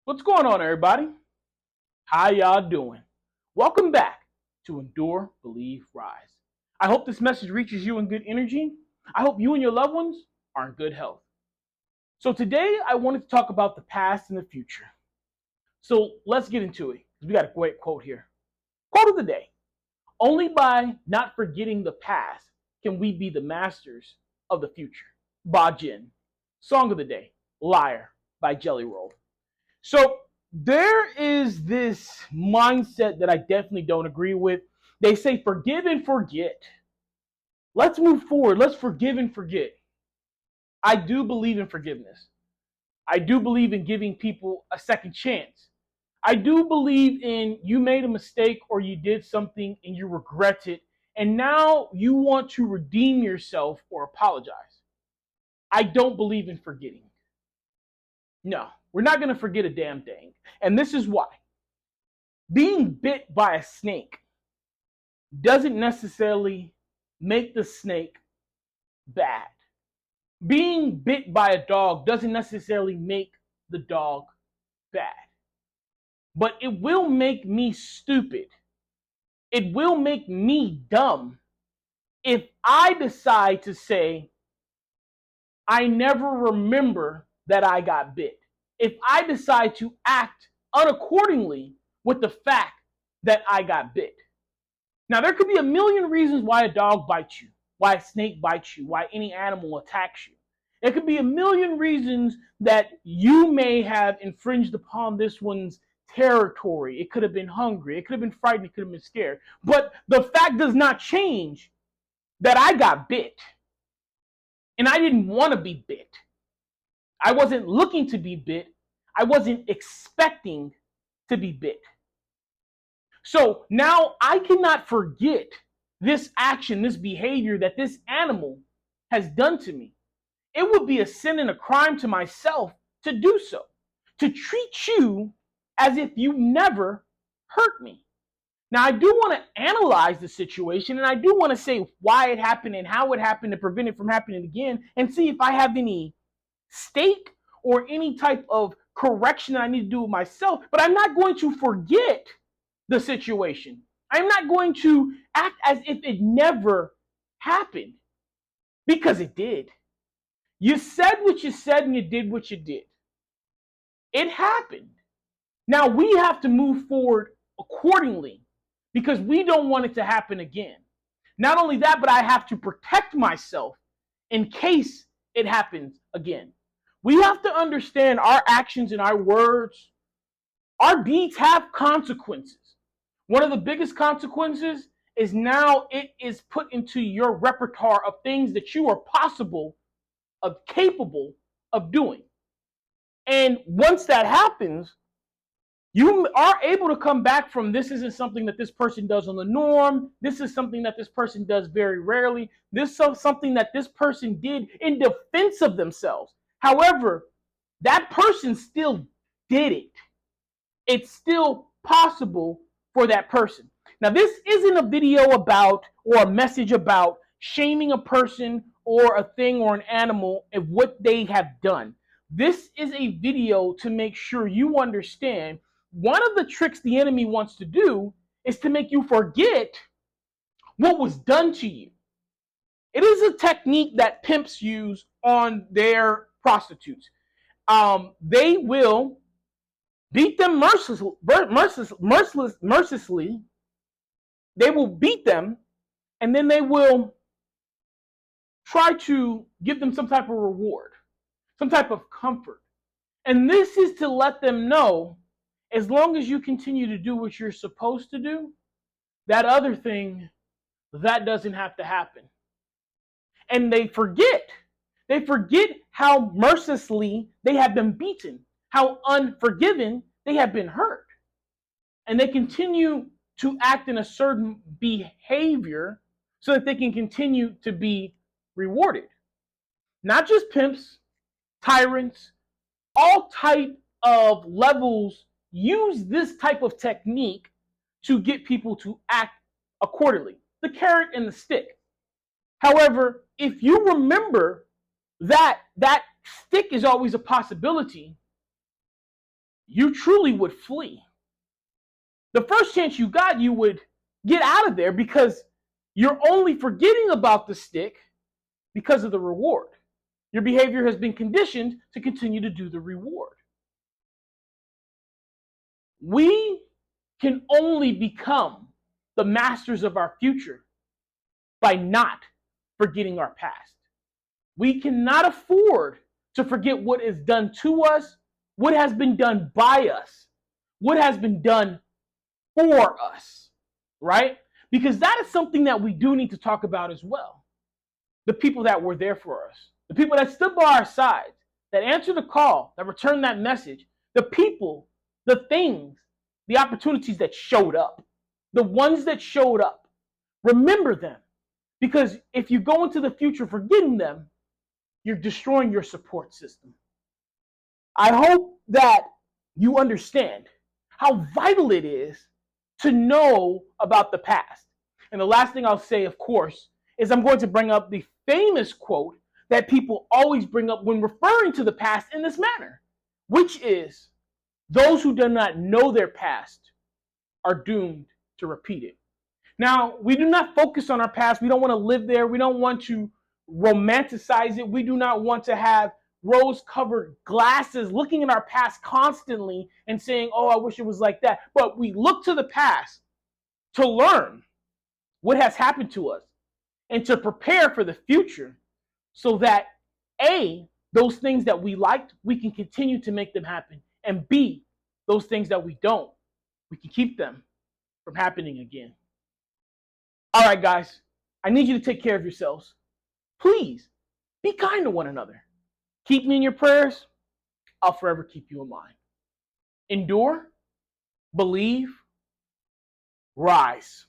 What's going on, everybody? How y'all doing? Welcome back to Endure, Believe, Rise. I hope this message reaches you in good energy. I hope you and your loved ones are in good health. So today I wanted to talk about the past and the future. So let's get into it. We got a great quote here. Quote of the day. Only by not forgetting the past can we be the masters of the future. Ba Jin. Song of the day. Liar by Jelly Roll. So there is this mindset that I definitely don't agree with. They say forgive and forget. Let's move forward. Let's forgive and forget. I do believe in forgiveness. I do believe in giving people a second chance. I do believe in you made a mistake or you did something and you regret it, and now you want to redeem yourself or apologize. I don't believe in forgetting. No, we're not going to forget a damn thing. And this is why. Being bit by a snake doesn't necessarily make the snake bad. Being bit by a dog doesn't necessarily make the dog bad. But it will make me stupid. It will make me dumb if I decide to say, I never remember that I got bit. If I decide to act unaccordingly with the fact that I got bit. Now, there could be a million reasons why a dog bites you, why a snake bites you, why any animal attacks you. There could be a million reasons that you may have infringed upon this one's territory. It could have been hungry, it could have been frightened, it could have been scared. But the fact does not change that I got bit. And I didn't want to be bit. I wasn't looking to be bit. I wasn't expecting to be bit. So now I cannot forget this action, this behavior that this animal has done to me. It would be a sin and a crime to myself to do so, to treat you as if you never hurt me. Now, I do want to analyze the situation and I do want to say why it happened and how it happened to prevent it from happening again and see if I have any stake or any type of correction that I need to do with myself. But I'm not going to forget the situation. I'm not going to act as if it never happened because it did. You said what you said and you did what you did. It happened. Now we have to move forward accordingly because we don't want it to happen again. Not only that, but I have to protect myself in case it happens again. We have to understand our actions and our words, our deeds have consequences. One of the biggest consequences is now it is put into your repertoire of things that you are capable of doing. And once that happens, you are able to come back from this isn't something that this person does on the norm. This is something that this person does very rarely. This is something that this person did in defense of themselves. However, that person still did it. It's still possible for that person. Now, this isn't a video about or a message about shaming a person or a thing or an animal and what they have done. This is a video to make sure you understand one of the tricks the enemy wants to do is to make you forget what was done to you. It is a technique that pimps use on their prostitutes. They will beat them mercilessly. They will beat them, and then they will try to give them some type of reward, some type of comfort. And this is to let them know, as long as you continue to do what you're supposed to do, that other thing, that doesn't have to happen. And they forget. They forget how mercilessly they have been beaten, how unforgiven they have been hurt. And they continue to act in a certain behavior so that they can continue to be rewarded. Not just pimps, tyrants, all type of levels use this type of technique to get people to act accordingly. The carrot and the stick. However, if you remember that stick is always a possibility, you truly would flee. The first chance you got, you would get out of there because you're only forgetting about the stick because of the reward. Your behavior has been conditioned to continue to do the reward. We can only become the masters of our future by not forgetting our past. We cannot afford to forget what is done to us, what has been done by us, what has been done for us, right? Because that is something that we do need to talk about as well. The people that were there for us, the people that stood by our side, that answered the call, that returned that message, the people, the things, the opportunities that showed up, the ones that showed up. Remember them, because if you go into the future forgetting them, you're destroying your support system. I hope that you understand how vital it is to know about the past. And the last thing I'll say, of course, is I'm going to bring up the famous quote that people always bring up when referring to the past in this manner, which is, those who do not know their past are doomed to repeat it. Now, we do not focus on our past. We don't want to live there. We don't want to romanticize it. We do not want to have rose-covered glasses looking at our past constantly and saying, oh, I wish it was like that. But we look to the past to learn what has happened to us and to prepare for the future so that A, those things that we liked, we can continue to make them happen. And B, those things that we don't, we can keep them from happening again. All right, guys, I need you to take care of yourselves. Please be kind to one another. Keep me in your prayers. I'll forever keep you in mind. Endure, believe, rise.